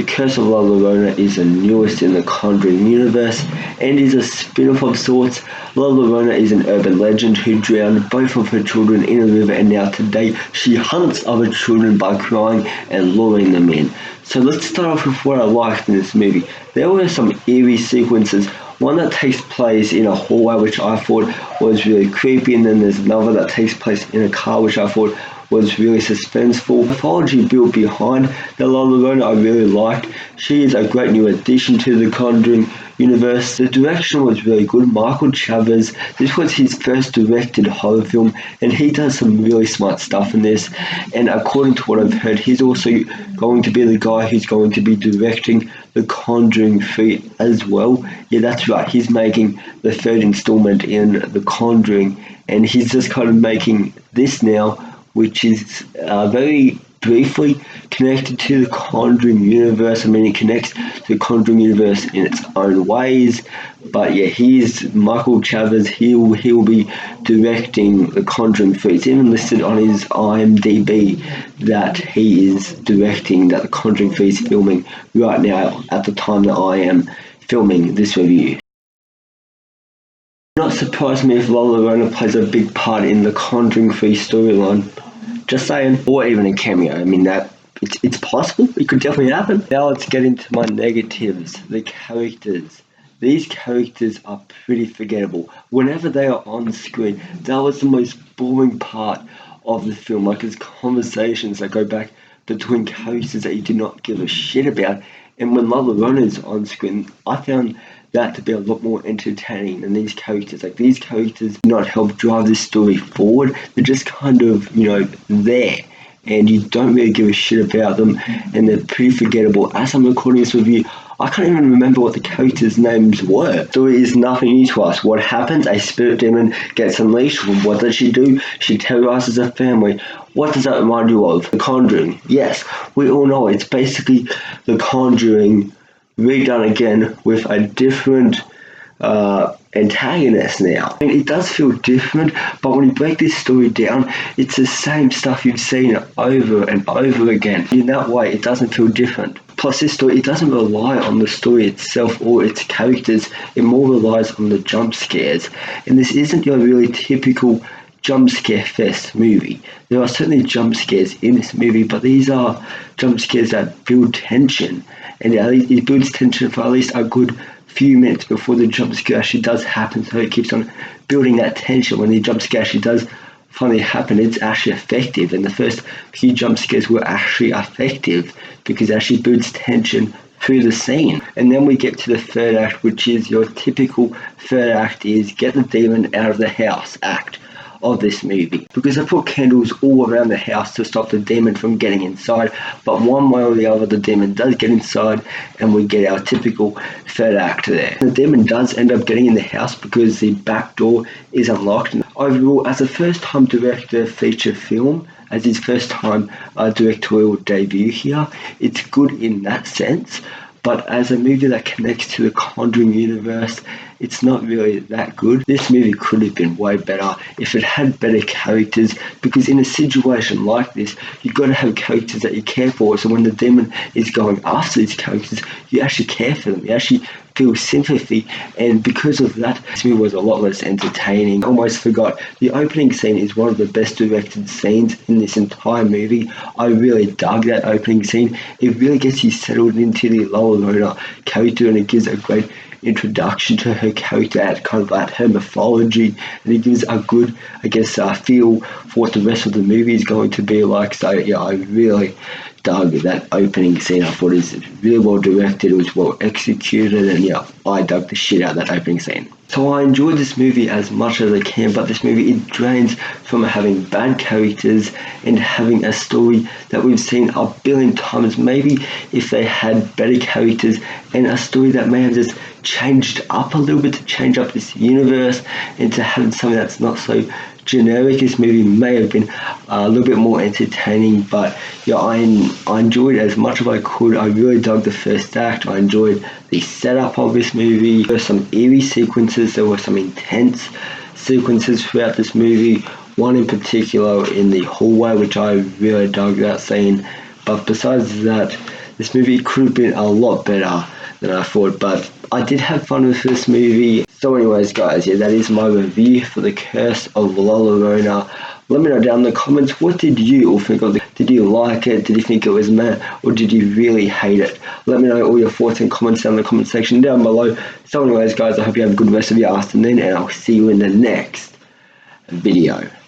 The Curse of La Llorna is the newest in the Conjuring Universe and is a spin-off of sorts. La Llorna is an urban legend who drowned both of her children in a river, and now today she hunts other children by crying and luring them in. So let's start off with what I liked in this movie. There were some eerie sequences. One that takes place in a hallway, which I thought was really creepy, and then there's another that takes place in a car, which I thought was really suspenseful. The mythology built behind the La Llorna I really liked. She is a great new addition to the Conjuring Universe. The direction was really good. Michael Chaves, this was his first directed horror film, and he does some really smart stuff in this. And according to what I've heard, he's also going to be the guy who's going to be directing the Conjuring 3 as well. Yeah, that's right. He's making the third installment in the Conjuring, and he's just kind of making this now, which is very briefly connected to the Conjuring Universe. I mean, it connects to the Conjuring Universe in its own ways, but yeah, he's Michael Chaves. He will be directing the Conjuring 3. It's even listed on his IMDb that he is directing, that the Conjuring 3 is filming right now at the time that I am filming this review. Not surprise me if La Llorna plays a big part in the Conjuring 3 storyline. Just saying, or even a cameo. I mean, that it's possible. It could definitely happen. Now let's get into my negatives. The characters. These characters are pretty forgettable. Whenever they are on screen, that was the most boring part of the film. Like, it's conversations that go back between characters that you do not give a shit about. And when La Llorna is on screen, I found that to be a lot more entertaining than these characters. Like, these characters do not help drive this story forward. They're just kind of, there, and you don't really give a shit about them, and they're pretty forgettable. As I'm recording this review, I can't even remember what the characters' names were. The story is nothing new to us. What happens? A spirit demon gets unleashed. What does she do? She terrorizes a family. What does that remind you of? The Conjuring. Yes, we all know it's basically The Conjuring redone again with a different antagonist now. I mean, it does feel different, but when you break this story down, it's the same stuff you've seen over and over again. In that way, it doesn't feel different. Plus, this story, it doesn't rely on the story itself or its characters. It more relies on the jump scares. And this isn't your really typical jump scare fest movie. There are certainly jump scares in this movie, but these are jump scares that build tension, and it builds tension for at least a good few minutes before the jump scare actually does happen. So it keeps on building that tension. When the jump scare actually does finally happen, it's actually effective, and the first few jump scares were actually effective because it actually builds tension through the scene. And then we get to the third act, which is your typical third act is get the demon out of the house act of this movie, because they put candles all around the house to stop the demon from getting inside, but one way or the other the demon does get inside, and we get our typical third act there. The demon does end up getting in the house because the back door is unlocked. And overall, as a first time director feature film, as his first time directorial debut here, it's good in that sense. But as a movie that connects to the Conjuring Universe, it's not really that good. This movie could have been way better if it had better characters, because in a situation like this, you've got to have characters that you care for. So when the demon is going after these characters, you actually care for them. You actually feel sympathy, and because of that, this movie was a lot less entertaining. I almost forgot, the opening scene is one of the best directed scenes in this entire movie. I really dug that opening scene. It really gets you settled into the La Llorna character, and it gives a great introduction to her character, at kind of at her mythology, and it gives a good, feel for what the rest of the movie is going to be like. So yeah, I really dug that opening scene. I thought it was really well directed, it was well executed, and yeah, I dug the shit out of that opening scene. So I enjoyed this movie as much as I can, but this movie, it drains from having bad characters and having a story that we've seen a billion times. Maybe if they had better characters and a story that may have just changed up a little bit to change up this universe and to have something that's not so generic, this movie may have been a little bit more entertaining. But yeah, I enjoyed it as much as I could. I really dug the first act. I enjoyed the setup of this movie. There were some eerie sequences, there were some intense sequences throughout this movie, one in particular in the hallway, which I really dug that scene. But besides that, This movie could have been a lot better than I thought, but I did have fun with this movie. So anyways, guys, yeah, that is my review for The Curse of La Llorna. Let me know down in the comments, what did you all think of it? Did you like it? Did you think it was meh? Or did you really hate it? Let me know all your thoughts and comments down in the comment section down below. So anyways, guys, I hope you have a good rest of your afternoon, and I'll see you in the next video.